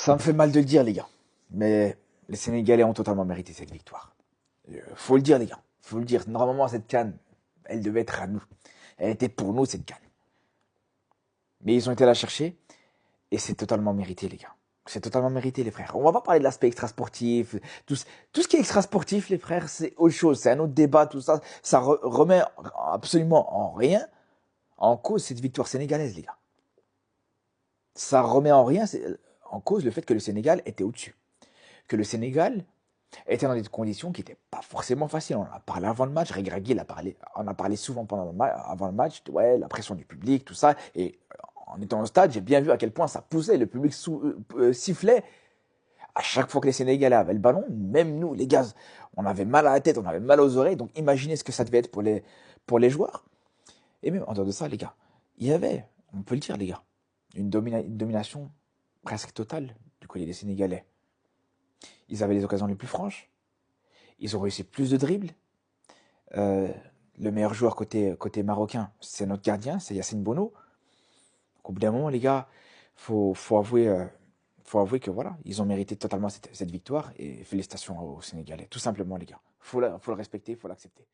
Ça me fait mal de le dire, les gars. Mais les Sénégalais ont totalement mérité cette victoire. Faut le dire, les gars. Faut le dire. Normalement, cette canne, elle devait être à nous. Elle était pour nous, cette canne. Mais ils ont été la chercher et c'est totalement mérité, les gars. C'est totalement mérité, les frères. On va pas parler de l'aspect extrasportif. Tout ce qui est extrasportif, les frères, c'est autre chose. C'est un autre débat, tout ça. Ça remet absolument en rien en cause cette victoire sénégalaise, les gars. Ça remet en rien en cause le fait que le Sénégal était au-dessus. Que le Sénégal était dans des conditions qui n'étaient pas forcément faciles. On en a parlé avant le match, Regragui on a parlé souvent avant le match, ouais, la pression du public, tout ça. Et en étant au stade, j'ai bien vu à quel point ça poussait, le public sifflait. À chaque fois que les Sénégalais avaient le ballon, même nous, les gars, on avait mal à la tête, on avait mal aux oreilles. Donc imaginez ce que ça devait être pour les joueurs. Et même en dehors de ça, les gars, il y avait, on peut le dire, les gars, une domination presque totale du côté des Sénégalais. Ils avaient les occasions les plus franches. Ils ont réussi plus de dribbles. Euh, le meilleur joueur côté marocain, c'est notre gardien, c'est Yacine Bono. Au bout d'un moment, les gars, faut avouer, que voilà, ils ont mérité totalement cette victoire et félicitations aux Sénégalais. Tout simplement, les gars. Faut le respecter, faut l'accepter.